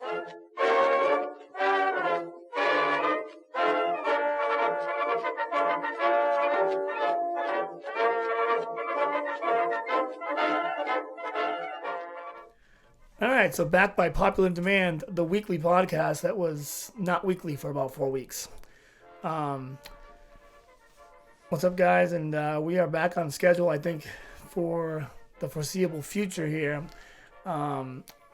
All right, so back by popular demand, the weekly podcast that was not weekly for about 4 weeks. What's up, guys? And we are back on schedule, I think, for the foreseeable future here.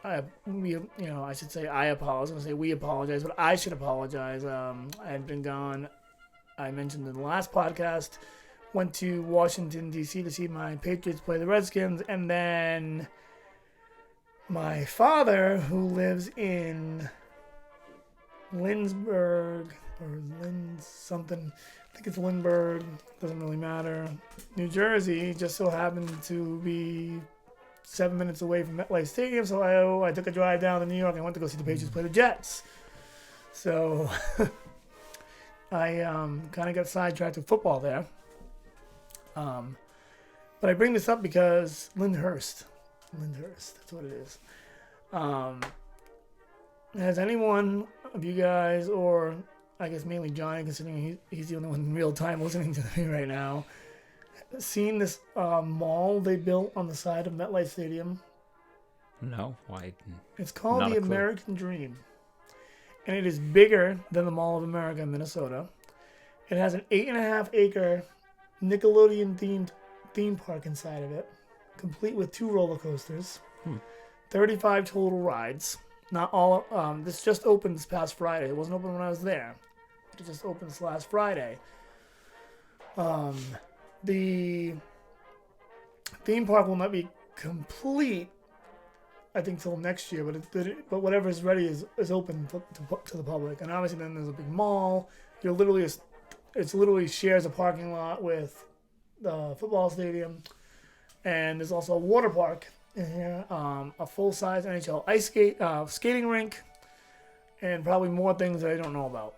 I should say I apologize. I was going to say we apologize, but I should apologize. I had been gone. I mentioned in the last podcast, went to Washington, D.C. to see my Patriots play the Redskins, and then my father, who lives in Lindsburg, or something, I think it's Lindbergh, doesn't really matter, New Jersey, just so happened to be 7 minutes away from MetLife Stadium, so I took a drive down to New York and went to go see the Patriots play the Jets. So I kind of got sidetracked with football there. But I bring this up because Lyndhurst, that's what it is. Has anyone of you guys, or I guess mainly Johnny, considering he's the only one in real time listening to me right now, seen this mall they built on the side of MetLife Stadium? No, why? It's called the American Dream, and it is bigger than the Mall of America in Minnesota. It has an 8.5-acre Nickelodeon-themed theme park inside of it, complete with 2 roller coasters, 35 total rides. Not all. This just opened this past Friday. It wasn't open when I was there. It just opened this last Friday. The theme park will not be complete, I think, till next year. But whatever is ready is open to the public. And obviously, then there's a big mall. It's literally shares a parking lot with the football stadium, and there's also a water park in here, a full-size NHL ice skating rink, and probably more things that I don't know about.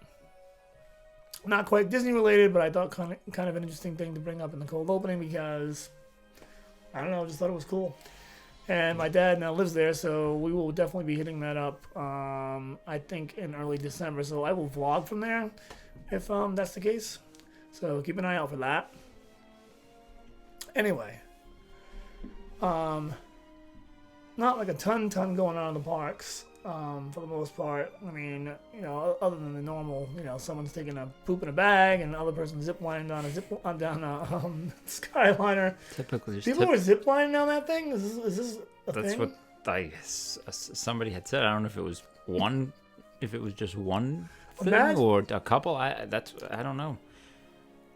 Not quite Disney related, but I thought kind of an interesting thing to bring up in the cold opening because I don't know, just thought it was cool. And my dad now lives there, so we will definitely be hitting that up. I think in early December, so I will vlog from there if that's the case. So keep an eye out for that. Anyway, not like a ton going on in the parks, for the most part. I mean, other than the normal, someone's taking a poop in a bag and the other person's ziplining down a Skyliner. Typically, people were ziplining down that thing. Is this a That's thing? what somebody had said. I don't know if it was just one thing or a couple. I don't know.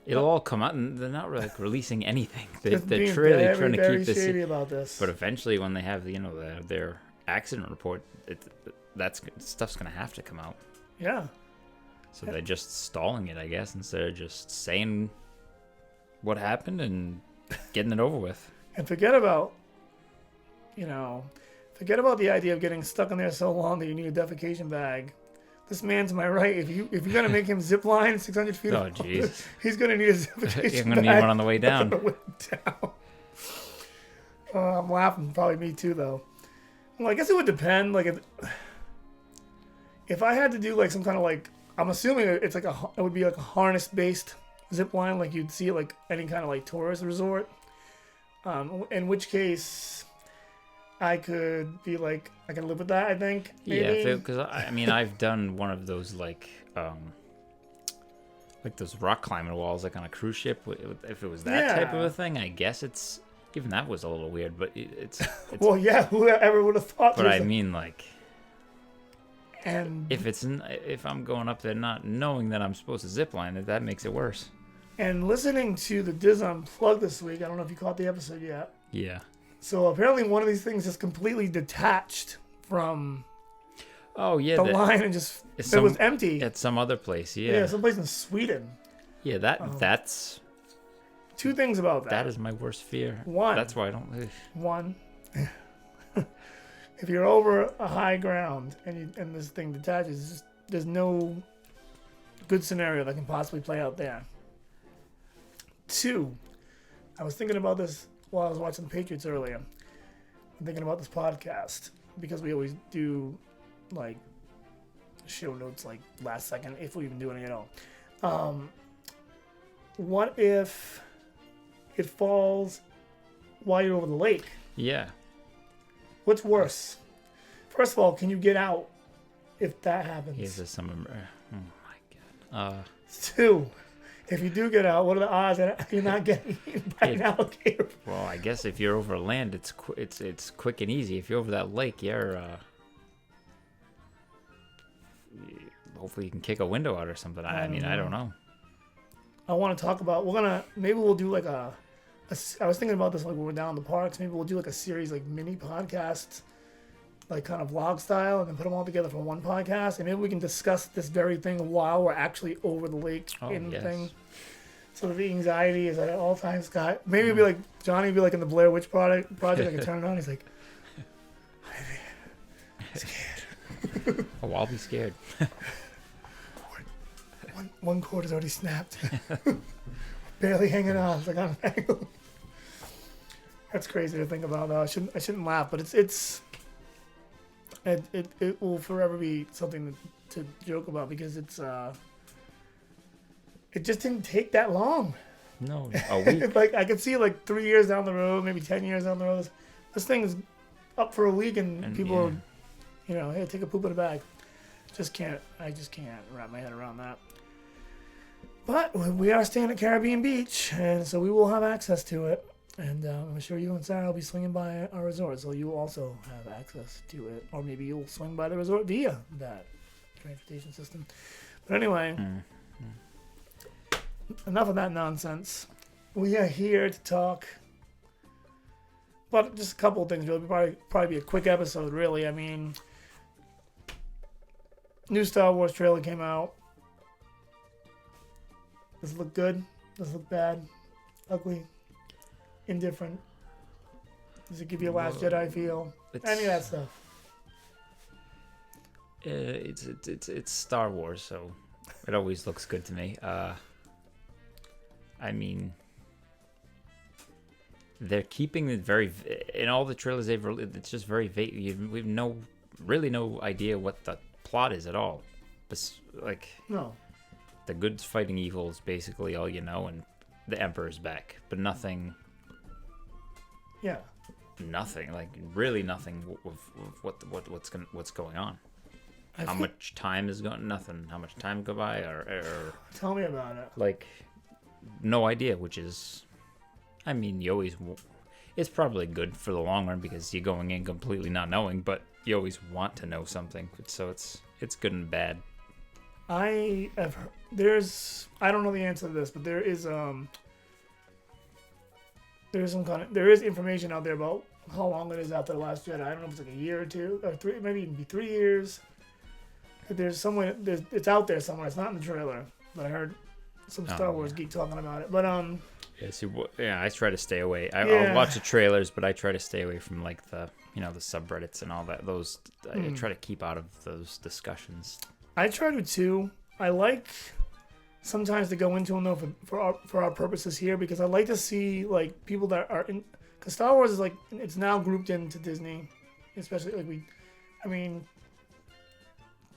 It'll all come out, and they're not like releasing anything. They're really trying to keep this shady about this. But eventually, when they have their accident report, that stuff's gonna have to come out. Yeah. So they're just stalling it, I guess, instead of just saying what happened and getting it over with. And forget about the idea of getting stuck in there so long that you need a defecation bag. This man to my right, if you're gonna make him zip line 600 feet, he's gonna need a defecation bag. You're gonna need one on the way down. I'm laughing, probably me too, though. Well, I guess it would depend. Like if I had to do like some kind of I'm assuming it would be like a harness-based zip line, like you'd see at like any kind of like tourist resort. In which case, I could be like, I can live with that, I think. Maybe. Yeah, because I've done one of those like those rock climbing walls, like on a cruise ship. If it was that type of a thing, I guess it's even that was a little weird. But it's well, yeah, whoever would have thought. But I mean, and if I'm going up there not knowing that I'm supposed to zip line, that makes it worse. And listening to the Diz Unplugged this week, I don't know if you caught the episode yet. Yeah. So apparently one of these things is completely detached from the line and just it was empty. At some other place, yeah. Yeah, someplace in Sweden. Yeah, that's... Two things about that. That is my worst fear. One. That's why I don't live. One. If you're over a high ground and this thing detaches, there's no good scenario that can possibly play out there. Two, I was thinking about this while I was watching the Patriots earlier. I'm thinking about this podcast because we always do like show notes like last second if we even do anything at all. What if it falls while you're over the lake? Yeah. What's worse? First of all, can you get out if that happens? Here's some. Oh my god. 2, if you do get out, what are the odds that you're not getting eaten by an alligator? Well, I guess if you're over land, it's quick and easy. If you're over that lake, you're hopefully you can kick a window out or something. I mean, I don't know. I want to talk about. Maybe we'll do like I was thinking about this like when we're down in the parks. Maybe we'll do like a series like mini podcasts, like kind of vlog style, and then put them all together for one podcast. And maybe we can discuss this very thing while we're actually over the lake in the thing. So the anxiety is at all times. Scott, maybe it'd be like Johnny would be like in the Blair Witch Project. I can turn it on. He's like, I'm scared. Oh, I'll be scared. One cord is already snapped. Barely hanging on. It's like I'm angle. That's crazy to think about. I shouldn't laugh, but it will forever be something to joke about because it just didn't take that long. No, a week. Like I could see like 3 years down the road, maybe 10 years down the road. This thing is up for a week, and people are, hey, take a poop in a bag. I just can't wrap my head around that. But we are staying at Caribbean Beach, and so we will have access to it. And I'm sure you and Sarah will be swinging by our resort, so you will also have access to it. Or maybe you'll swing by the resort via that transportation system. But anyway, enough of that nonsense. We are here to talk about just a couple of things, really. Probably be a quick episode, really. I mean, new Star Wars trailer came out. Does it look good? Does it look bad? Ugly? Indifferent? Does it give you a Last Jedi feel? Any of that stuff. It's Star Wars, so it always looks good to me. I mean, they're keeping it very in all the trailers they've released. It's just very vague. We've no idea what the plot is at all. No. The good's fighting evil is basically all you know, and the Emperor's back, but nothing. Yeah. Nothing, like really nothing of what's going on. How much time is going? Nothing. How much time go by, or tell me about it. Like, no idea. Which is, I mean, you always. It's probably good for the long run because you're going in completely not knowing, but you always want to know something. So it's good and bad. I have heard, I don't know the answer to this, but there is information out there about how long it is after the Last Jedi. I don't know if it's like a year or 2 or 3, maybe even be 3 years. It's out there somewhere. It's not in the trailer, but I heard some Star Wars geek talking about it. But I try to stay away. I'll watch the trailers, but I try to stay away from like the the subreddits and all that. I try to keep out of those discussions. I try to too. I like sometimes to go into them though for our purposes here because I like to see like people that are in, because Star Wars is like it's now grouped into Disney, especially like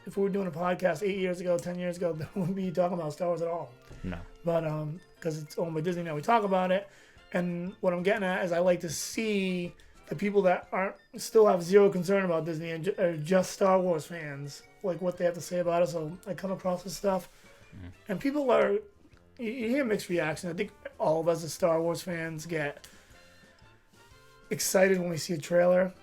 if we were doing a podcast 8 years ago, 10 years ago, we wouldn't be talking about Star Wars at all. No. But because it's owned by Disney now, we talk about it. And what I'm getting at is I like to see the people that still have zero concern about Disney and are just Star Wars fans, like what they have to say about it. So I come across this stuff, and people you hear mixed reaction. I think all of us as Star Wars fans get excited when we see a trailer,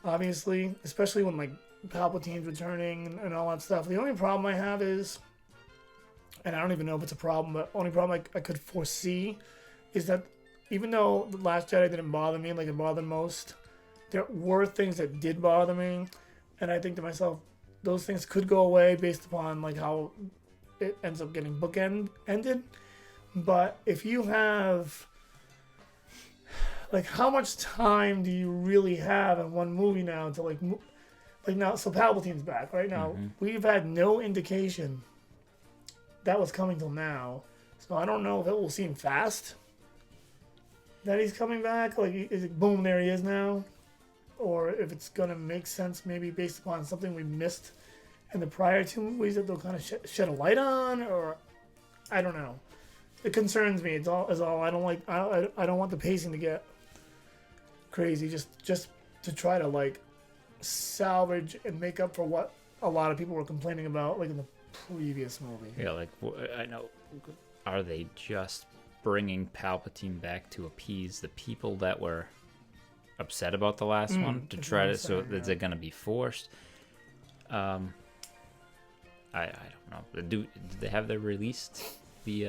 obviously, especially when like Palpatine's returning and all that stuff. The only problem I have is, and I don't even know if it's a problem, but only problem I could foresee is that even though The Last Jedi didn't bother me like it bothered most, there were things that did bother me, and I think to myself, those things could go away based upon like how it ends up getting bookended. But if you have like how much time do you really have in one movie now to like now, so Palpatine's back right now. We've had no indication that was coming till now, so I don't know if it will seem fast that he's coming back. Like, is it boom, there he is now, or if it's gonna make sense maybe based upon something we missed in the prior two movies that they'll kind of shed a light on, or I don't know. It concerns me. It's all. I don't like. I don't want the pacing to get crazy. Just to try to like salvage and make up for what a lot of people were complaining about, like in the previous movie. Yeah, like I know. Are they just bringing Palpatine back to appease the people that were upset about the last one to try to that they're gonna be forced? I don't know. Did they have they released the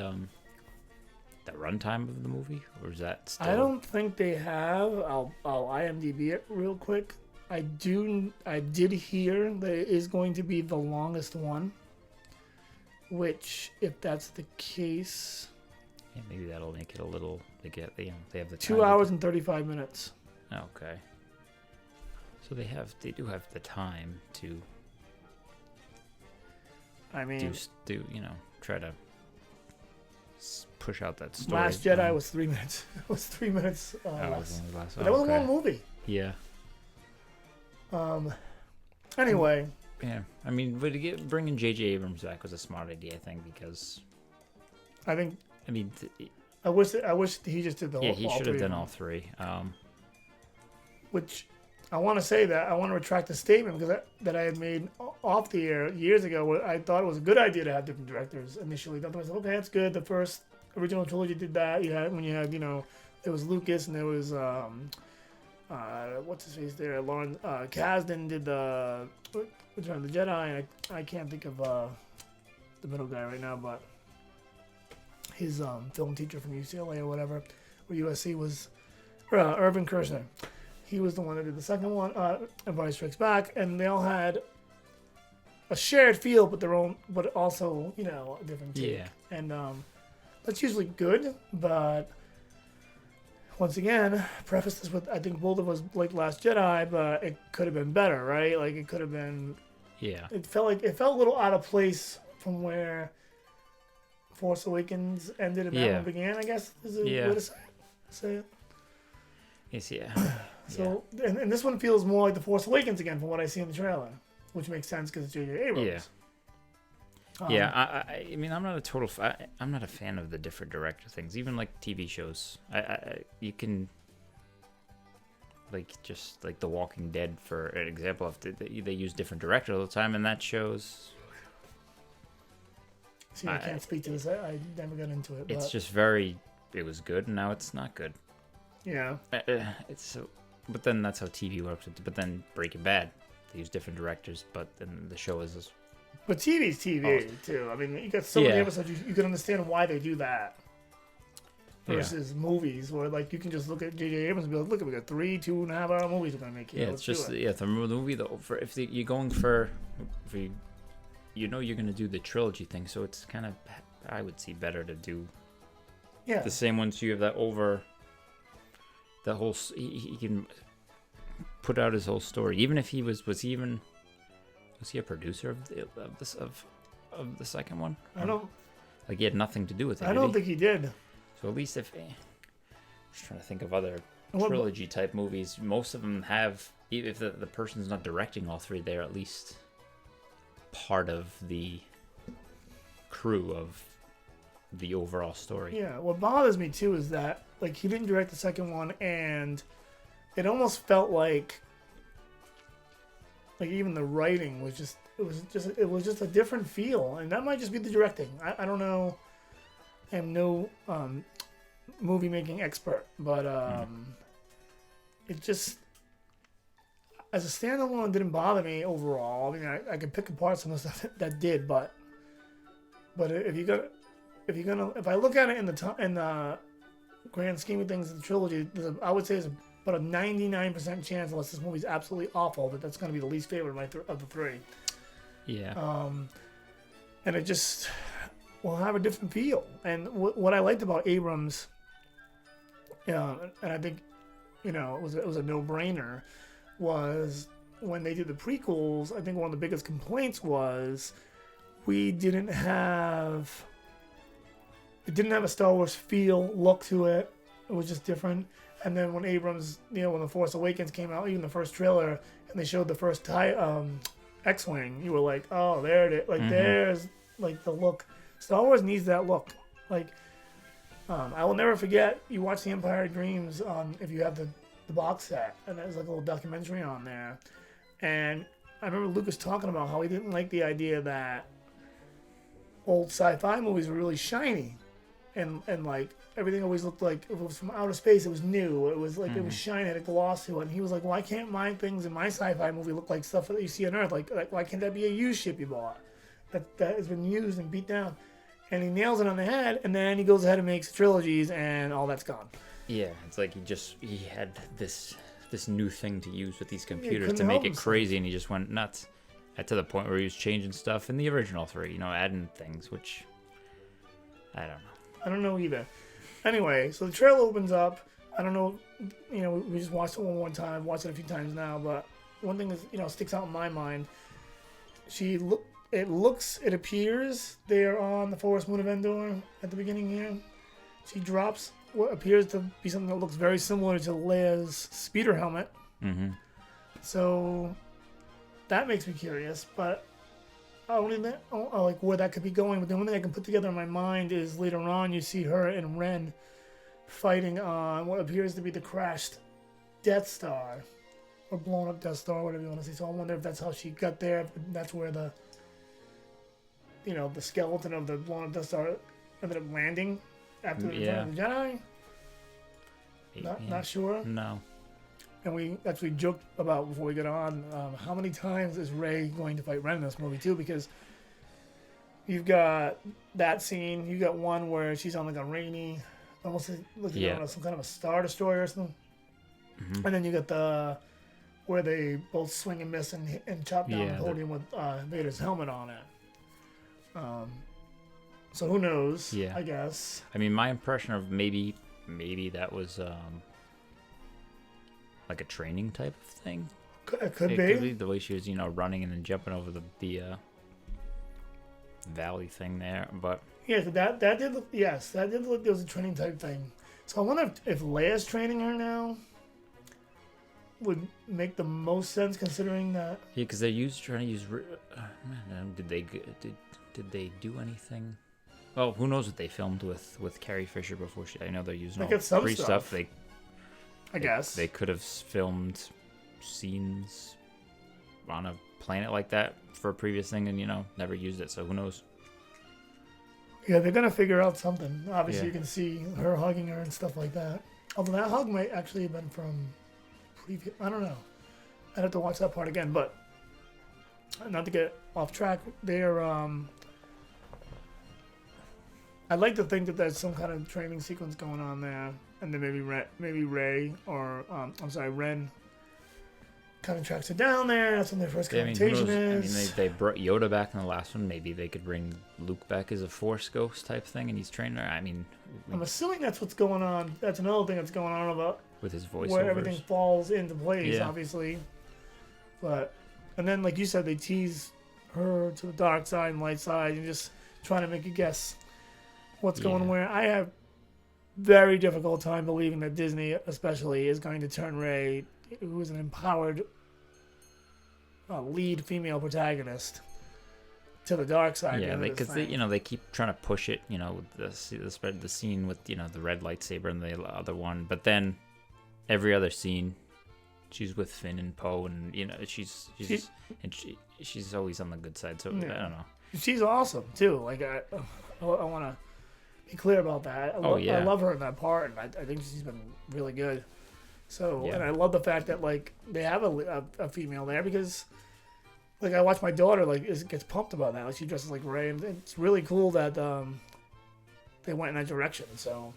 runtime of the movie, or is that still? I don't think they have. I'll IMDb it real quick. I did hear that it is going to be the longest one. Which, if that's the case, yeah, maybe that'll make it a little. They have the 2 hours and 35 minutes. Okay. So they do have the time to. I mean, do try to push out that story. Last Jedi was 3 minutes. It was 3 minutes less. But that was a long movie. Yeah. Anyway. Yeah, I mean, but bringing J.J. Abrams back was a smart idea, I think, because. I wish he just did the whole. Yeah, he should have done all three. Which I want to say that I want to retract the statement because that I had made off the air years ago. Where I thought it was a good idea to have different directors initially. I thought, okay, that's good. The first original trilogy did that. There was Lucas and there was what's his face there, Lauren Kasdan did the Return of the Jedi, and I can't think of the middle guy right now, but his film teacher from UCLA or whatever, or USC was Irvin Kershner. He was the one that did the second one, Empire Strikes Back, and they all had a shared feel, but their own, but also a different take. Yeah. And that's usually good, but once again, preface this with I think both of us like Last Jedi, but it could have been better, right? Like it could have been. Yeah. It felt a little out of place from where Force Awakens ended and that one began. I guess is a way to say it. Yes, yeah. So and this one feels more like the Force Awakens again from what I see in the trailer, which makes sense because it's J.J. Abrams. Yeah. I mean, I'm not a fan of the different director things. Even like TV shows, you can just like The Walking Dead for an example. If they use different directors all the time, and that shows. See, I can't speak to this. I never got into it. It's just very. It was good, and now it's not good. Yeah. It's so. But then that's how TV works. But then Breaking Bad, they use different directors, but then the show is. But TV's TV too. I mean, you got so many episodes. You can understand why they do that. Versus movies, where like you can just look at J.J. Abrams and be like, "Look, we got 3 2.5 hour movies we're gonna make here." Yeah, it's just the movie though. If you're going for you're gonna do the trilogy thing, so it's kind of I would see better to do. Yeah. The same ones you have that over. The whole he can put out his whole story, even if he was he a producer of the second one? I don't. Like he had nothing to do with it. I don't think he did. So at least if I'm just trying to think of other trilogy type movies, most of them have. Even if the person's not directing all three, they're at least part of the crew of the overall story. Yeah. What bothers me too is that like he didn't direct the second one, and it almost felt like even the writing was just it was just a different feel, and that might just be the directing. I don't know. I am no movie making expert, but it just as a standalone didn't bother me overall. I mean, I could pick apart some of the stuff that did, but if I look at it in the grand scheme of things, the trilogy, I would say is about a 99% chance, unless this movie's absolutely awful, that's going to be the least favorite of the three. Yeah. And it just will have a different feel. And what I liked about Abrams, and I think, it was a no-brainer, was when they did the prequels. I think one of the biggest complaints was it didn't have a Star Wars look to it. It was just different. And then when Abrams, when The Force Awakens came out, even the first trailer, and they showed the first X-Wing, you were like, oh, there it is. Like, there's, like, the look. Star Wars needs that look. Like, I will never forget, you watch The Empire of Dreams if you have the box set, and there's, like, a little documentary on there. And I remember Lucas talking about how he didn't like the idea that old sci-fi movies were really shiny. And like, everything always looked like, if it was from outer space, it was new. It was like, it was shiny, had a gloss to it. And he was like, why can't my things in my sci-fi movie look like stuff that you see on Earth? Like why can't that be a used ship you bought? That has been used and beat down. And he nails it on the head, and then he goes ahead and makes trilogies, and all that's gone. Yeah, it's like he had this new thing to use with these computers to help make it himself. crazy, and he just went nuts. To the point where he was changing stuff in the original 3, adding things, which I don't know. I don't know either. Anyway, so the trailer opens up. I don't know, we just watched it one time, watched it a few times now, but one thing is, sticks out in my mind. It appears they're on the Forest Moon of Endor at the beginning here. She drops what appears to be something that looks very similar to Leia's speeder helmet. Mm-hmm. So that makes me curious, but I don't even like where that could be going. But the only thing I can put together in my mind is later on you see her and Ren fighting on what appears to be the crashed Death Star, or blown up Death Star, whatever you want to say. So I wonder if that's how she got there. That's where the skeleton of the blown up Death Star ended up landing after the Return of the Jedi. Not sure. No. And we actually joked about before we get on how many times is Rey going to fight Ren in this movie too? Because you've got that scene, you got one where she's on like a rainy, almost looking at some kind of a Star Destroyer or something, and then you got where they both swing and miss and chop down the podium with Vader's helmet on it. So who knows? Yeah. I guess. I mean, my impression of maybe that was like a training type of thing. It could be. Could be the way she was, running and then jumping over the valley thing there. But yeah, so that did look. Yes, that did look like there was a training type thing. So I wonder if Leia's training her now would make the most sense, considering that. Yeah, because they're trying to use. Man, did they do anything? Well, who knows what they filmed with Carrie Fisher before she? I know they're using all some free stuff. I guess they could have filmed scenes on a planet like that for a previous thing, and never used it. So who knows? Yeah, they're gonna figure out something. Obviously, you can see her hugging her and stuff like that. Although that hug might actually have been from previous. I don't know. I'd have to watch that part again. But not to get off track, they're. I'd like to think that there's some kind of training sequence going on there, and then maybe Rey or Ren kind of tracks her down there. That's when their first confrontation is. I mean, they brought Yoda back in the last one. Maybe they could bring Luke back as a Force ghost type thing, and he's training her. I mean, I'm assuming that's what's going on. That's another thing that's going on about with his voiceovers, where everything falls into place, obviously. And then, like you said, they tease her to the dark side and light side, and just trying to make you guess what's going where. I have very difficult time believing that Disney, especially, is going to turn Rey, who is an empowered lead female protagonist, to the dark side. Yeah, because they keep trying to push it, with the scene with the red lightsaber and the other one, but then every other scene, she's with Finn and Poe, and she's always on the good side. So I don't know. She's awesome too. Like I want to be clear about that. I love her in that part, and I think she's been really good. So, and I love the fact that like they have a female there, because like I watch my daughter gets pumped about that. Like she dresses like Rey, and it's really cool that they went in that direction. So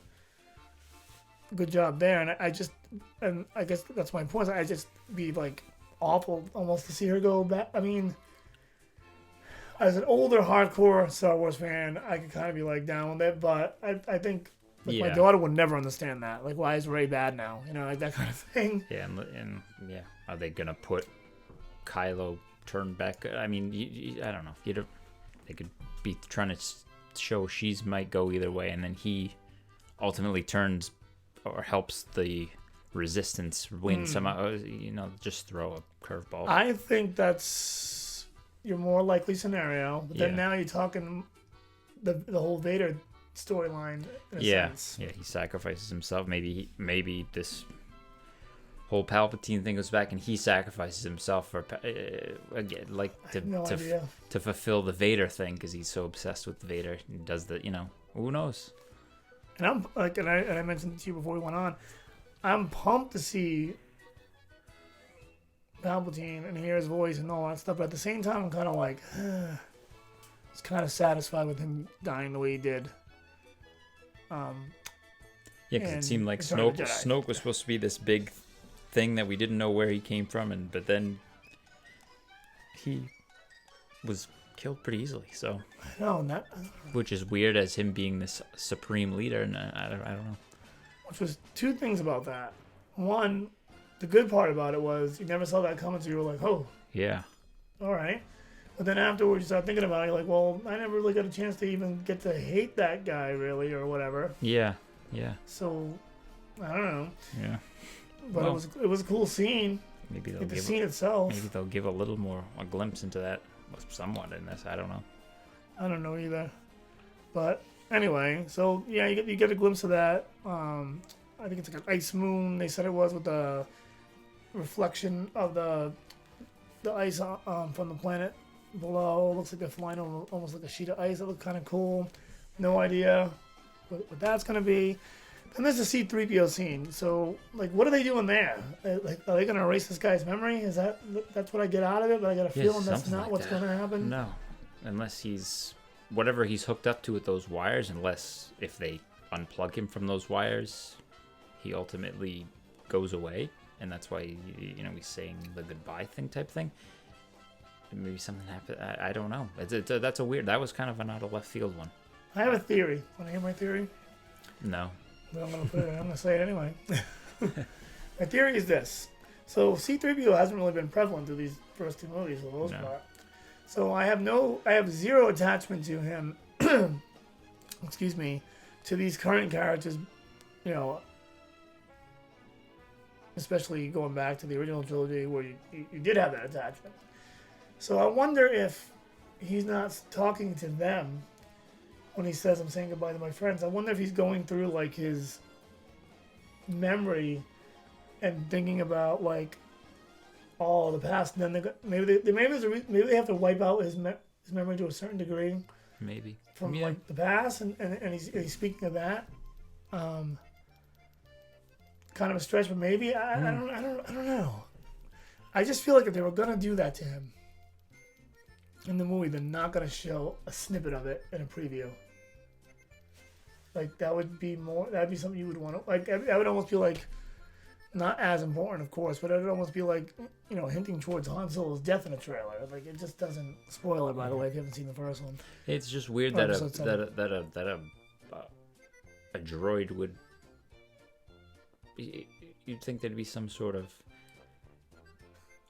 good job there. And I guess that's my point. I just be like awful almost to see her go back. I mean, as an older hardcore Star Wars fan, I could kind of be like down with it, but I think my daughter would never understand that. Like, why is Rey bad now? Like that kind of thing. Yeah, and are they gonna put Kylo turn back? I mean, I don't know. They could be trying to show she's might go either way, and then he ultimately turns or helps the Resistance win somehow. Just throw a curveball. I think that's your more likely scenario. But then Yeah. now you're talking the whole Vader storyline in a sense. Yeah, he sacrifices himself. Maybe this whole Palpatine thing goes back, and he sacrifices himself for again, like No idea. to fulfill the Vader thing because he's so obsessed with Vader. He does the, who knows? And I'm like, and I mentioned to you before we went on, I'm pumped to see Palpatine and hear his voice and all that stuff. But at the same time, I'm kind of like, it's kind of satisfied with him dying the way he did. Yeah, because it And seemed like Return of the Jedi. Snoke was supposed to be this big thing that we didn't know where he came from, but then he was killed pretty easily. So, No, which is weird as him being this supreme leader, and I don't know. which was two things about that. One, the good part about it was you never saw that coming, so you were like, oh, Yeah, all right. But then afterwards, you start thinking about it, you're like, well, I never really got a chance to even get to hate that guy, really, or whatever. yeah. So, I don't know. Yeah. But Well, it was a cool scene. Maybe they'll Like the give scene itself. maybe they'll give a little more a glimpse into that somewhat in this. I don't know. I don't know either. But anyway, so yeah, you get a glimpse of that. I think it's like an ice moon. They said it was with the reflection of the ice from the planet below. It looks like they're flying over almost like a sheet of ice. It looked kind of cool. No idea what that's gonna be. And there's a C-3PO scene. So like, what are they doing there? Like, are they gonna erase this guy's memory? Is that's what I get out of it? But I got a feeling that's something not like what's that. gonna happen. No, unless he's whatever he's hooked up to with those wires. Unless if they unplug him from those wires, he ultimately goes away, and that's why he's saying the goodbye thing type thing. Maybe something happened. I don't know. That's a weird. That was kind of an out of left field one. I have a theory. Want to hear my theory? No. But I'm gonna say it anyway. My theory is this: so C-3PO hasn't really been prevalent through these first two movies for the most part. So I have zero attachment to him. Excuse me, to these current characters. Especially going back to the original trilogy where you did have that attachment. So I wonder if he's not talking to them when he says, I'm saying goodbye to my friends. I wonder if he's going through like his memory and thinking about like all the past. And then maybe they have to wipe out his memory to a certain degree. Maybe From like the past, and he's speaking of that. Kind of a stretch, but maybe I don't know. I just feel like if they were gonna do that to him in the movie, they're not gonna show a snippet of it in a preview. Like that'd be something you would want to like. That would almost be like not as important, of course, but it would almost be like hinting towards Han Solo's death in a trailer. Like it just doesn't spoil it. By the way, if you haven't seen the first one, it's just weird that a droid would. You'd think there'd be some sort of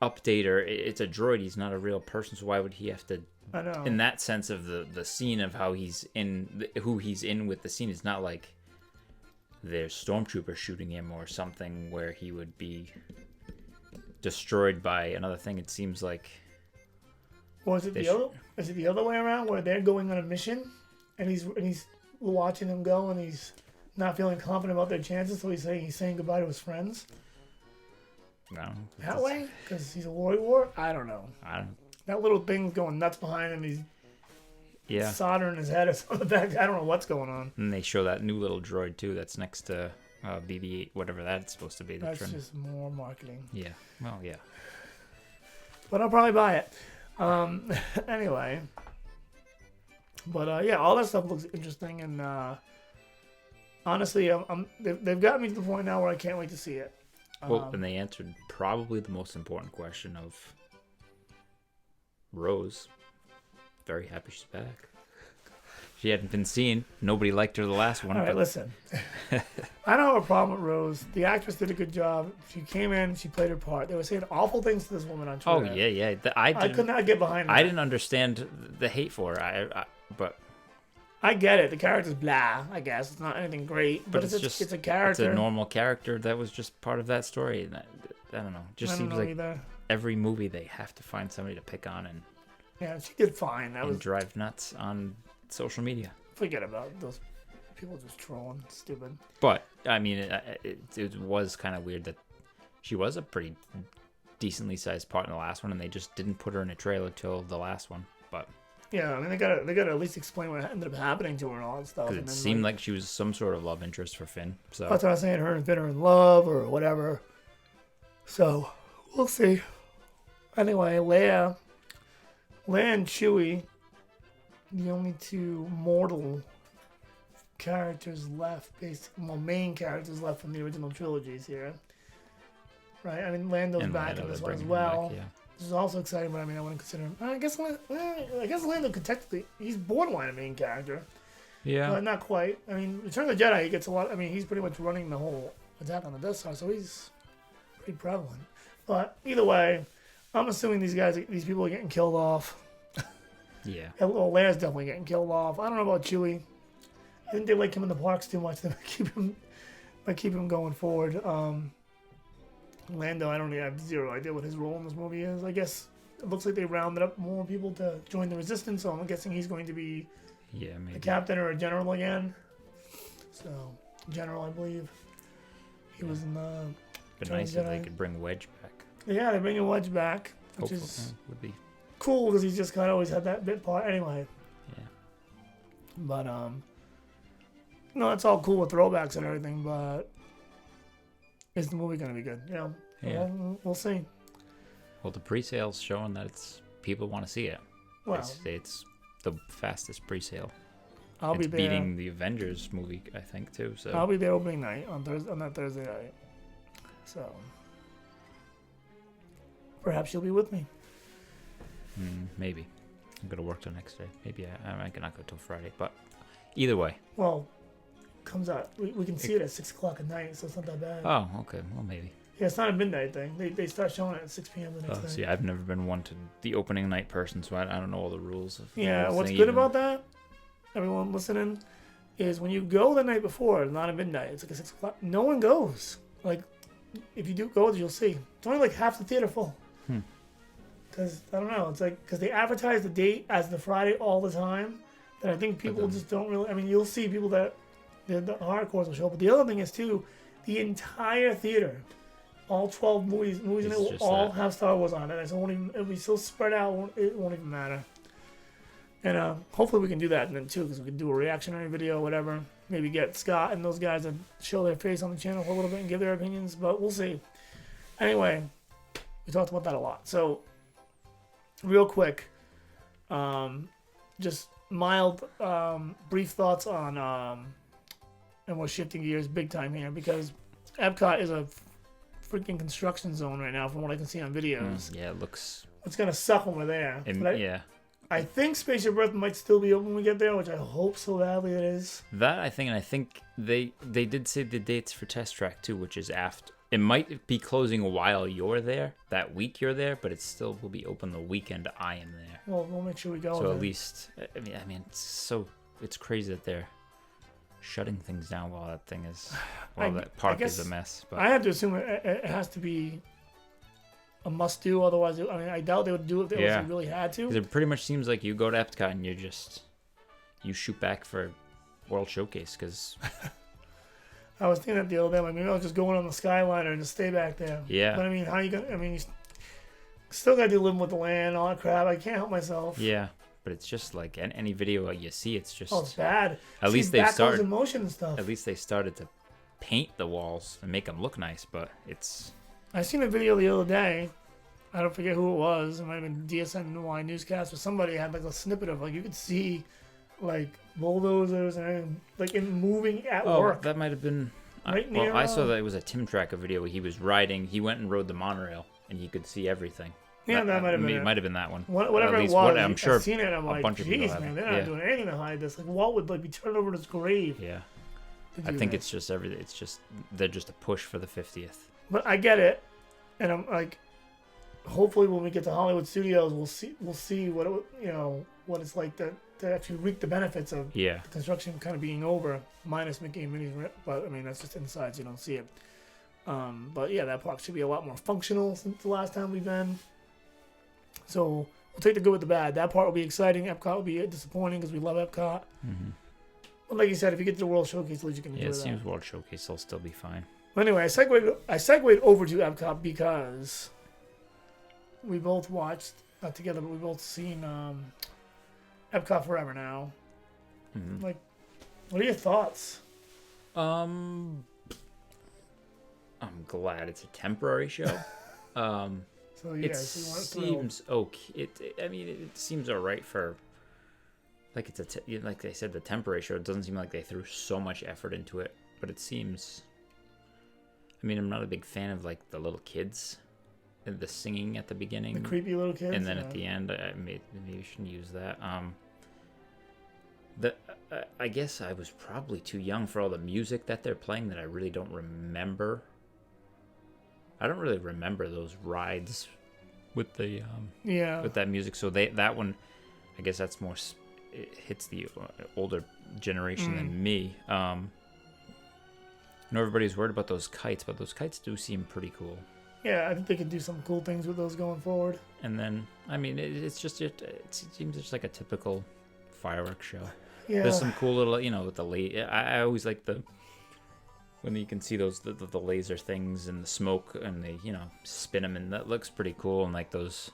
update, or it's a droid. He's not a real person, so why would he have to? I know. In that sense of the scene of how he's in, who he's in with the scene, it's not like there's stormtroopers shooting him or something where he would be destroyed by another thing. It seems like. Or is it the other way around where they're going on a mission and he's watching them go and he's not feeling confident about their chances, so he's saying goodbye to his friends? No. That way? Because he's a war? I don't know. That little thing's going nuts behind him. He's soldering his head or something back. I don't know what's going on. And they show that new little droid too that's next to BB-8, whatever that's supposed to be. That's just more marketing. Yeah. Well, yeah. But I'll probably buy it. Anyway. But yeah, all that stuff looks interesting, and honestly, they've gotten me to the point now where I can't wait to see it. Well, and they answered probably the most important question of Rose. Very happy she's back. She hadn't been seen. Nobody liked her the last one. All right, listen. I don't have a problem with Rose. The actress did a good job. She came in. She played her part. They were saying awful things to this woman on Twitter. Oh, yeah. I could not get behind her. I didn't understand the hate for her. But I get it. The character's blah, I guess. It's not anything great. But it's a character. It's a normal character that was just part of that story. And I don't know. It just seems like either. Every movie they have to find somebody to pick on. And Yeah, she did fine. and drive nuts on social media. Forget about those people just trolling. Stupid. But, I mean, it was kind of weird that she was a pretty decently sized part in the last one, and they just didn't put her in a trailer till the last one. But yeah, I mean, they gotta at least explain what ended up happening to her and all that stuff. because it seemed like she was some sort of love interest for Finn. So that's what I was saying. Her and Finn are in love or whatever. So we'll see. Anyway, Leia and Chewie, the only two mortal characters left, main characters left from the original trilogies here. Right? I mean, Lando's back in this one as well. Back, yeah. This is also exciting, but I mean, I wouldn't consider him. I guess Lando could technically, he's borderline a main character. Yeah. But not quite. I mean, Return of the Jedi, he gets a lot. I mean, he's pretty much running the whole attack on the Death Star, so he's pretty prevalent. But either way, I'm assuming these people are getting killed off. Yeah. Well, Leia's definitely getting killed off. I don't know about Chewie. I think they like him in the parks too much. They might keep him going forward. Lando, I don't have zero idea what his role in this movie is. I guess it looks like they rounded up more people to join the Resistance, so I'm guessing he's going to be maybe a captain or a general again. So, general, I believe. He was in the... But nice if they could bring Wedge back. Yeah, they're bringing Wedge back, which is would be cool because he's just kind of always had that bit part anyway. Yeah. But, no, it's all cool with throwbacks and everything, but is the movie going to be good? You know, yeah. We'll see. Well, the pre-sale's showing that people want to see it. Well, it's the fastest pre-sale. I'll be there. It's beating the Avengers movie, I think, too. So I'll be there opening night on that Thursday night. So perhaps you'll be with me. Maybe. I'm going to work the next day. Maybe I might not go till Friday, but either way. Well, comes out. We can see it at 6 o'clock at night, so it's not that bad. Oh, okay. Well, maybe. Yeah, it's not a midnight thing. They start showing it at 6 p.m. the next day. See, I've never been one to the opening night person, so I don't know all the rules. What's good about that, everyone listening, is when you go the night before, not at midnight, it's like a 6 o'clock, no one goes. Like, if you do go, you'll see. It's only like half the theater full. Because, I don't know, it's like, because they advertise the date as the Friday all the time, that I think people just don't really, I mean, you'll see people that, the hardcores will show up. But the other thing is, too, the entire theater, all 12 movies in it will all have Star Wars on it. It'll be so spread out, it won't even matter. And hopefully we can do that then, too, because we can do a reactionary video or whatever. Maybe get Scott and those guys to show their face on the channel for a little bit and give their opinions, but we'll see. Anyway, we talked about that a lot. So, real quick, just mild, brief thoughts on, and we're shifting gears big time here because Epcot is a freaking construction zone right now from what I can see on videos. Yeah, it looks... It's going to suck when we're there. Yeah. I think Spaceship Earth might still be open when we get there, which I hope so badly it is. That, I think they did say the dates for Test Track, too, which is after... It might be closing while you're there, that week you're there, but it still will be open the weekend I am there. Well, we'll make sure we go. So at least, I mean, it's crazy that they're shutting things down while that thing is, that park is a mess. But I have to assume it has to be a must-do, otherwise, I doubt they would do it if they really had to. 'Cause it pretty much seems like you go to Epcot and you shoot back for World Showcase, because... I was thinking that the other day, like maybe I'll just go in on the Skyliner and just stay back there. Yeah. But I mean, how you gonna? I mean, you still gotta do living with the land, all that crap. I can't help myself. Yeah, but it's just like any video you see, it's just. Oh, it's bad. At least they started. in motion and stuff. At least they started to paint the walls and make them look nice, but it's. I seen a video the other day. I don't forget who it was. It might have been DSNY newscast, or somebody had like a snippet of like you could see. Like bulldozers and like in moving at work. That might have been. Near, I saw that it was a Tim Tracker video where he was riding. He went and rode the monorail, and he could see everything. Yeah, that might have been. It might have been that one. Whatever it was, I'm sure. I've seen it. I'm like, jeez, man, they're not doing anything to hide this. Like Walt would like be turned over to his grave. Yeah, I think it's just everything. It's just they're just a push for the 50th. But I get it, and I'm like, hopefully when we get to Hollywood Studios, we'll see what what it's like to actually reap the benefits of the construction kind of being over, minus Mickey and Minnie's. But I mean, that's just inside, so you don't see it. But yeah, that park should be a lot more functional since the last time we've been. So we'll take the good with the bad. That part will be exciting. Epcot will be disappointing because we love Epcot. Mm-hmm. But like you said, if you get to the World Showcase, at least you can enjoy Yeah, it that. seems World Showcase will still be fine. But anyway, I segued over to Epcot because we both watched, not together, but we both seen Epcot Forever now. Mm-hmm. Like, what are your thoughts? I'm glad it's a temporary show. So yeah, It seems okay. It seems alright for, like, it's like they said, the temporary show. It doesn't seem like they threw so much effort into it, but it seems. I mean, I'm not a big fan of like the little kids, and the singing at the beginning, the creepy little kids, and then at the end, maybe we shouldn't use that. I guess I was probably too young for all the music that they're playing that I really don't remember. I don't really remember those rides with the with that music. So that one, I guess that's more. It hits the older generation than me. I know everybody's worried about those kites, but those kites do seem pretty cool. Yeah, I think they could do some cool things with those going forward. And then, I mean, it seems just like a typical fireworks show. Yeah. There's some cool little, with the I always like when you can see those the laser things and the smoke and they spin them, and that looks pretty cool. And like those,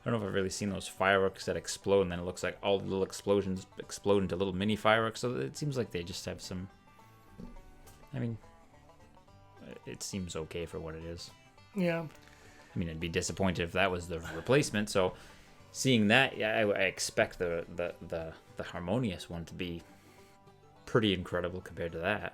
I don't know if I've really seen those fireworks that explode, and then it looks like all the little explosions explode into little mini fireworks. So it seems like they just have some. I mean, it seems okay for what it is. Yeah. I mean, I'd be disappointed if that was the replacement. So, seeing that, I expect the harmonious one to be pretty incredible compared to that.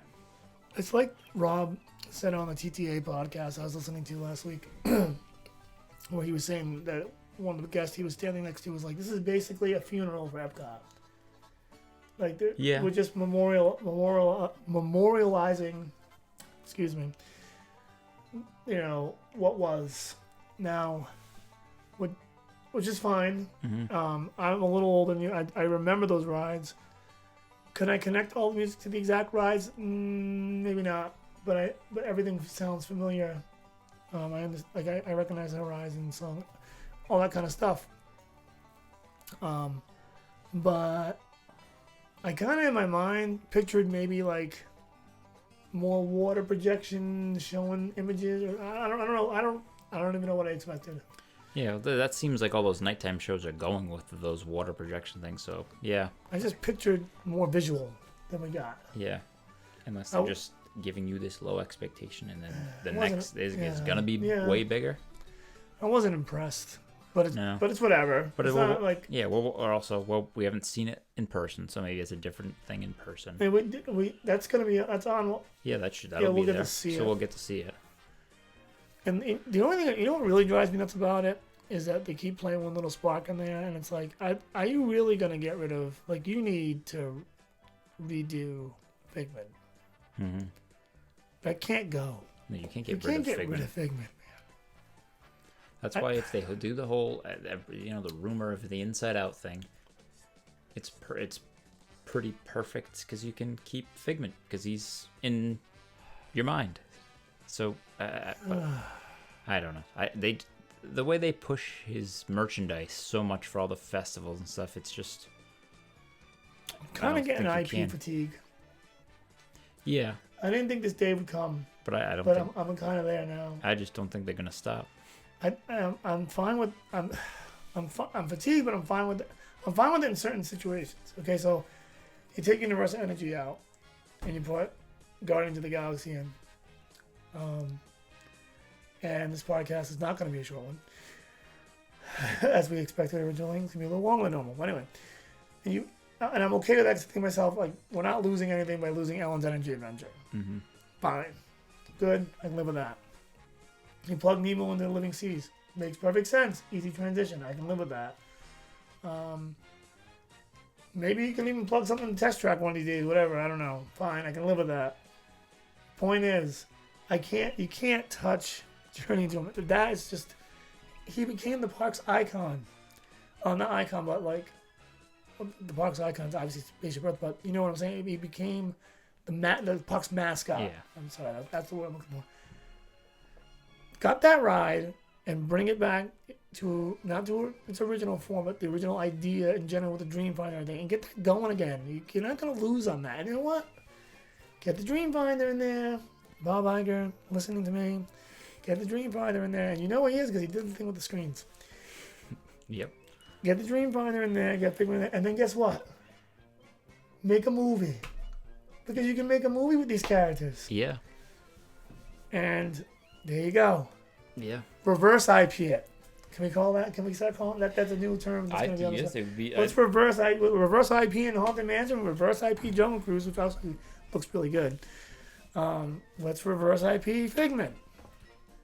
It's like Rob said on the TTA podcast I was listening to last week, where he was saying that one of the guests he was standing next to was like, "This is basically a funeral for Epcot." Like, we're just memorializing. Excuse me. What was now, which is fine. Mm-hmm. I'm a little older than you. I remember those rides. Can I connect all the music to the exact rides? Maybe not. But everything sounds familiar. I recognize the Horizon song, all that kind of stuff. But I kind of in my mind pictured maybe like more water projection showing images. Or I don't know. I don't even know what I expected. Yeah, that seems like all those nighttime shows are going with those water projection things. So yeah, I just pictured more visual than we got. Yeah, unless they're just giving you this low expectation, and then the next is gonna be way bigger. I wasn't impressed, but it's whatever. But it's not like we haven't seen it in person, so maybe it's a different thing in person. That's on. Yeah, that'll be there. So we'll get to see it. And the only thing, what really drives me nuts about it is that they keep playing one little spark in there, and it's like, are you really gonna get rid of, like, you need to redo Figment? Mm-hmm. That can't go. No, you can't get rid of Figment. Man. That's why if they do the whole, the rumor of the Inside Out thing, it's pretty perfect because you can keep Figment because he's in your mind. So, but I don't know. The way they push his merchandise so much for all the festivals and stuff, it's just I'm kind of getting IP fatigue. Yeah. I didn't think this day would come. But I don't. But I'm kind of there now. I just don't think they're gonna stop. I'm fine with I'm fatigued, but I'm fine with it. I'm fine with it in certain situations. Okay, so you take Universal Energy out, and you put Guardians of the Galaxy in. And this podcast is not going to be a short one, as we expected originally. It's going to be a little longer than normal. But anyway, and I'm okay with that. 'Cause I think to myself, like, we're not losing anything by losing Ellen's Energy Adventure. Mm-hmm. Fine, good. I can live with that. You plug Nemo into the Living Seas. Makes perfect sense. Easy transition. I can live with that. Maybe you can even plug something in Test Track one of these days. Whatever. I don't know. Fine. I can live with that. Point is, you can't touch Journey to him. That is just, he became the park's icon. Not icon, but like, the park's icon's obviously Spaceship Earth, but you know what I'm saying? He became the park's mascot. Yeah. I'm sorry, that's the word I'm looking for. Got that ride, and bring it back to not to its original form, but the original idea in general with the Dreamfinder and everything, and get that going again. You're not gonna lose on that. And you know what? Get the Dreamfinder in there. Bob Iger, listening to me. Get the Dreamfinder in there, and you know he is because he did the thing with the screens. Yep. Get the Dreamfinder in there. Get Figment in there, and then guess what? Make a movie, because you can make a movie with these characters. Yeah. And there you go. Yeah. Reverse IP it. Can we call that? Can we start calling that? That's a new term. That's gonna be on the Yes, side. it would be. Let's reverse IP in Haunted Mansion. Reverse IP Jungle Cruise, which also looks really good. Let's reverse IP Figment.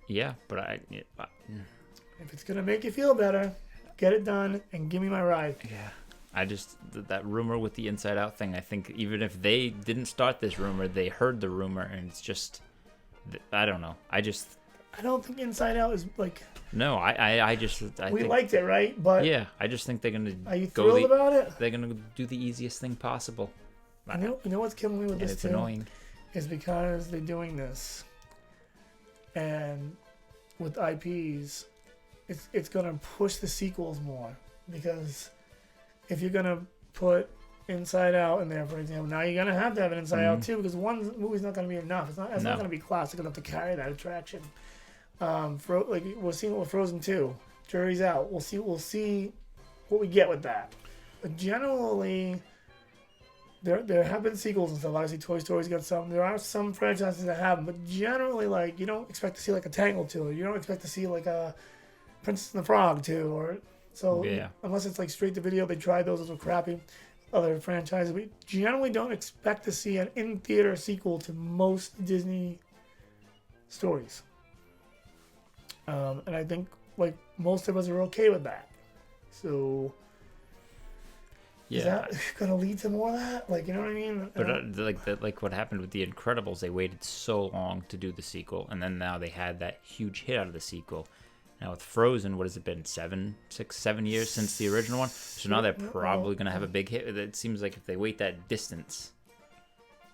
Yeah, but If it's gonna make you feel better, get it done and give me my ride. yeah. I just that rumor with the Inside Out thing. I think even if they didn't start this rumor, they heard the rumor, and it's just. I don't know. I don't think Inside Out is like. No, I we think, liked it, right? But yeah, I just think they're gonna. Are you thrilled about it? They're gonna do the easiest thing possible. You know what's killing me with this it's too? annoying. Is because they're doing this, and with IPs, it's gonna push the sequels more, because if you're gonna put Inside Out in there, for example, now you're gonna have to have an Inside Out too, because one movie's not gonna be enough. It's not gonna be classic enough to carry that attraction. Like we're seeing it with Frozen 2. Jury's out. We'll see what we get with that. But generally, there have been sequels and stuff. Obviously, Toy Story's got some. There are some franchises that have them, but generally, like, you don't expect to see like a Tangled 2, or you don't expect to see like a Princess and the Frog 2, or so. Yeah. Unless it's like straight to video, they tried those were crappy. Other franchises, we generally don't expect to see an in-theater sequel to most Disney stories. And I think like most of us are okay with that. So Yeah. is that gonna lead to more of that? Like, you know what I mean? But like what happened with The Incredibles, they waited so long to do the sequel, and then now they had that huge hit out of the sequel. Now with Frozen, what has it been? 7 years since the original one? So now they're probably gonna have a big hit. It seems like if they wait that distance,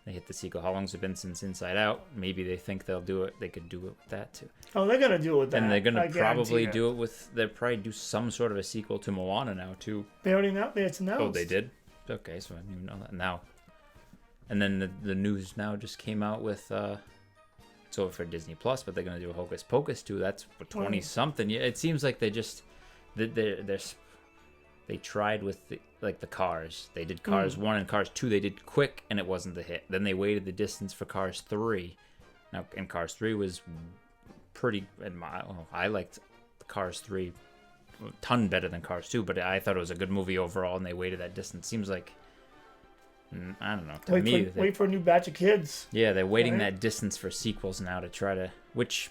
they hit the sequel. How long's it been since Inside Out? Maybe they think they'll do it. They could do it with that too. Oh, they're gonna do it with that. And they're gonna probably it. do it with. They'll probably do some sort of a sequel to Moana now too. They already know. It's announced. Oh, they did. Okay, so I didn't even know that now. And then the news now just came out with. It's over for Disney Plus, but they're gonna do a Hocus Pocus too. That's 20 something. Yeah, it seems like they just they tried with the Cars. They did Cars 1 and Cars 2. They did quick, and it wasn't the hit. Then they waited the distance for Cars 3. Now, and Cars 3 was pretty. I liked Cars 3 a ton better than Cars 2, but I thought it was a good movie overall, and they waited that distance. Seems like. I don't know. Wait for a new batch of kids. Yeah, they're waiting that distance for sequels now to try to, which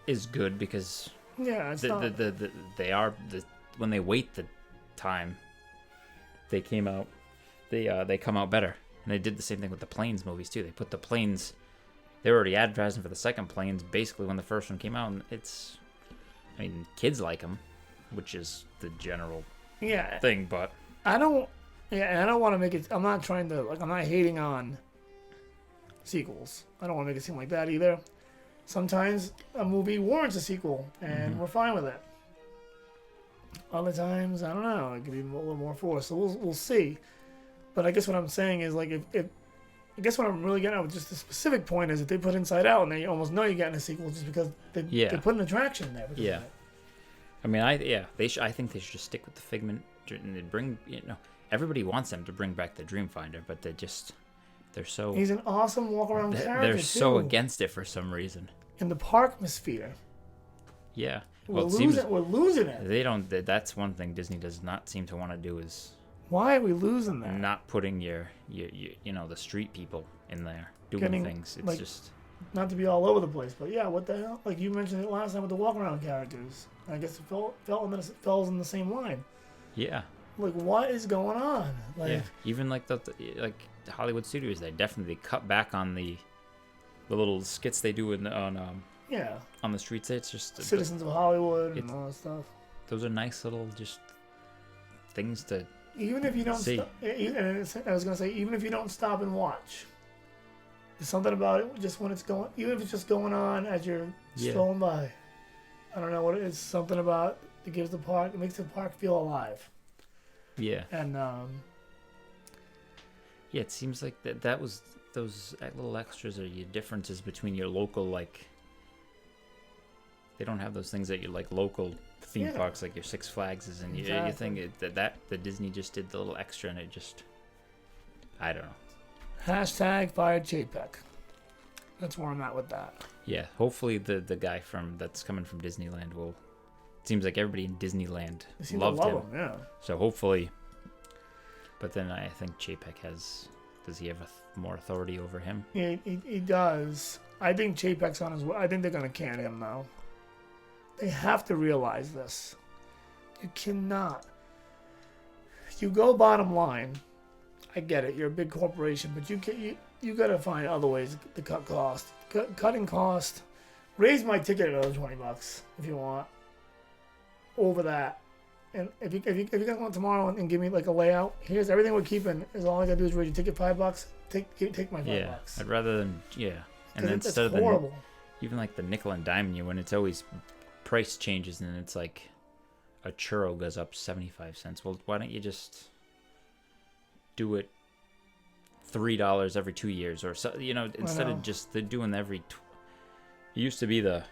is good because it's when they wait the time, they come out better. And they did the same thing with the Planes movies too. They put the Planes. They were already advertising for the second Planes basically when the first one came out, and kids like them, which is the general thing, but I don't want to make it. I'm not trying to I'm not hating on sequels. I don't want to make it seem like that either. Sometimes a movie warrants a sequel, and we're fine with it. Other times, I don't know. It could be a little more forced. So we'll see. But I guess what I'm saying is like if I guess what I'm really getting at with just the specific point is if they put Inside Out and they almost know you're getting a sequel just because they put an attraction there. Yeah. I mean, I think they should just stick with the Figment and they bring everybody wants them to bring back the Dreamfinder, but they're so. He's an awesome walk around character. They're so against it for some reason. In the park atmosphere. Yeah. We're losing it. They don't. That's one thing Disney does not seem to want to do is. Why are we losing that? Not putting your the street people in there doing things. It's just. Not to be all over the place, but yeah, what the hell? Like you mentioned it last time with the walk around characters. I guess it falls in the same line. Yeah. Like what is going on? Like even like the Hollywood studios, they definitely cut back on the little skits they do on the streets. It's just Citizens of Hollywood and all that stuff. Those are nice little just things to even if you don't see. I was gonna say even if you don't stop and watch, there's something about it just when it's going. Even if it's just going on as you're strolling by. I don't know what it is. Something about it gives the park. It makes the park feel alive. Yeah. And yeah, it seems like that was those little extras are your differences between your local, like, they don't have those things that your like local theme parks like your Six Flags is, and you think that the Disney just did the little extra, and it just, I don't know. Hashtag fired Chapek. That's where I'm at with that. Yeah, hopefully the guy that's coming from Disneyland will. It seems like everybody in Disneyland loved him. Yeah. So hopefully, but then I think Chapek does he have more authority over him? Yeah, he does. I think Chapek's on his way. I think they're gonna can him though. They have to realize this. You cannot. You go bottom line. I get it. You're a big corporation, but you gotta find other ways to cut cost. Cutting cost. Raise my ticket another $20 if you want. Over that, and if you guys want tomorrow and give me like a layout, here's everything we're keeping. Is all I gotta do is raise your ticket $5. Take my $5. Yeah, I'd rather than and then instead of horrible. Even like the nickel and dime you when it's always price changes and it's like a churro goes up 75 cents. Well, why don't you just do it $3 every 2 years or so? Instead of just doing every. It used to be the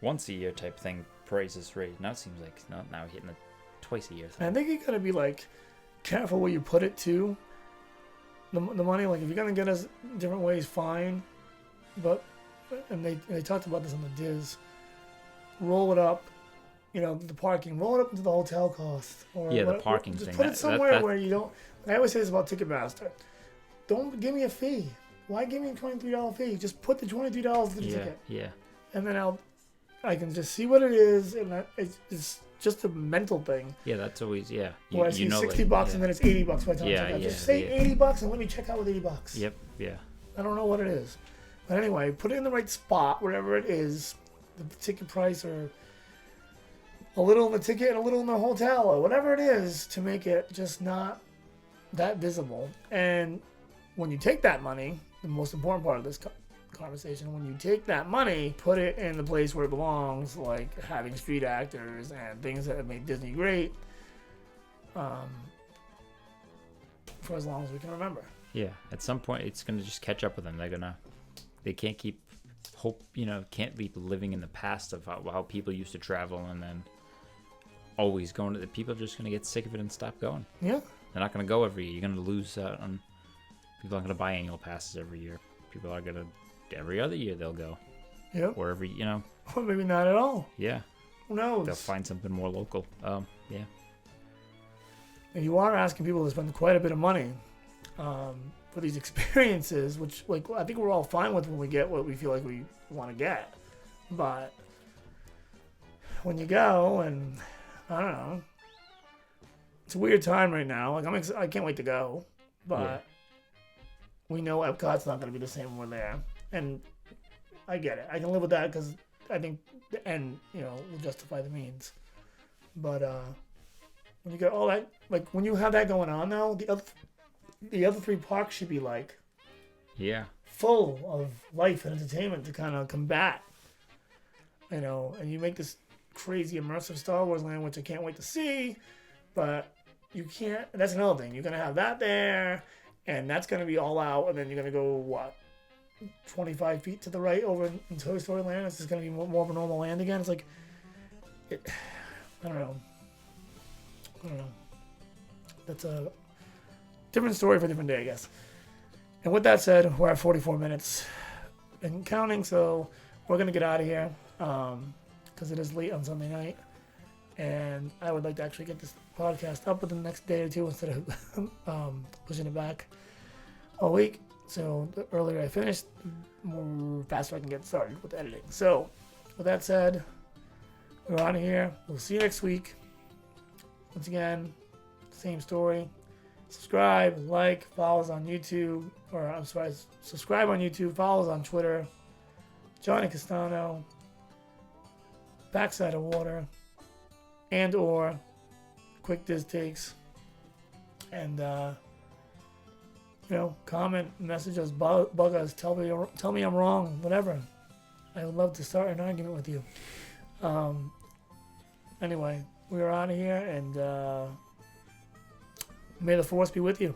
once a year type thing. Prices raised. Now it seems like now we're hitting the twice a year thing. I think you gotta be like careful where you put it too. The money, like if you're gonna get us different ways, fine. But and they talked about this on the Diz. Roll it up, the parking. Roll it up into the hotel cost. Or the parking just thing. Put it somewhere where you don't. I always say this about Ticketmaster. Don't give me a fee. Why give me a $23 fee? Just put the $23 for the ticket. Yeah. And then I can just see what it is, and it's just a mental thing. Yeah, that's always Where I see $60 and then it's $80 by the time I check out. Just say $80 and let me check out with $80. Yep. Yeah. I don't know what it is, but anyway, put it in the right spot, wherever it is, the ticket price or a little in the ticket and a little in the hotel or whatever it is to make it just not that visible. And when you take that money, the most important part of this conversation, when you take that money, put it in the place where it belongs, like having street actors and things that have made Disney great for as long as we can remember. Yeah, at some point it's going to just catch up with them. They can't keep can't be living in the past of how people used to travel and then always going to the people are just going to get sick of it and stop going. Yeah. They're not going to go every year. You're going to lose out on people aren't going to buy annual passes every year. People are going to every other year they'll go. Yeah. Or every, Or maybe not at all. Yeah. Who knows? They'll find something more local. Yeah. And you are asking people to spend quite a bit of money for these experiences, which I think we're all fine with when we get what we feel like we want to get. But when you go, and I don't know, it's a weird time right now. Like I can't wait to go, but we know Epcot's not going to be the same when we're there, and I get it. I can live with that because I think the end, will justify the means. But when you get all that, like when you have that going on now, the other three parks should be like, full of life and entertainment to kind of combat, and you make this crazy immersive Star Wars land, which I can't wait to see, but you can't. That's another thing. You're gonna have that there, and that's gonna be all out, and then you're gonna go 25 feet to the right over in Toy Story Land. This is gonna be more of a normal land again. It's like, I don't know. That's a different story for a different day, I guess. And with that said, we're at 44 minutes and counting, so we're going to get out of here because it is late on Sunday night. And I would like to actually get this podcast up within the next day or two instead of pushing it back a week. So the earlier I finish, the more faster I can get started with editing. So with that said, we're out of here. We'll see you next week. Once again, same story. Subscribe, like, follow us on YouTube, subscribe on YouTube, follow us on Twitter, Johnny Castano, Backside of Water, and or Quick Diz Takes, and comment, message us, bug us, tell me I'm wrong, whatever. I would love to start an argument with you. Anyway, we're out of here, and may the force be with you.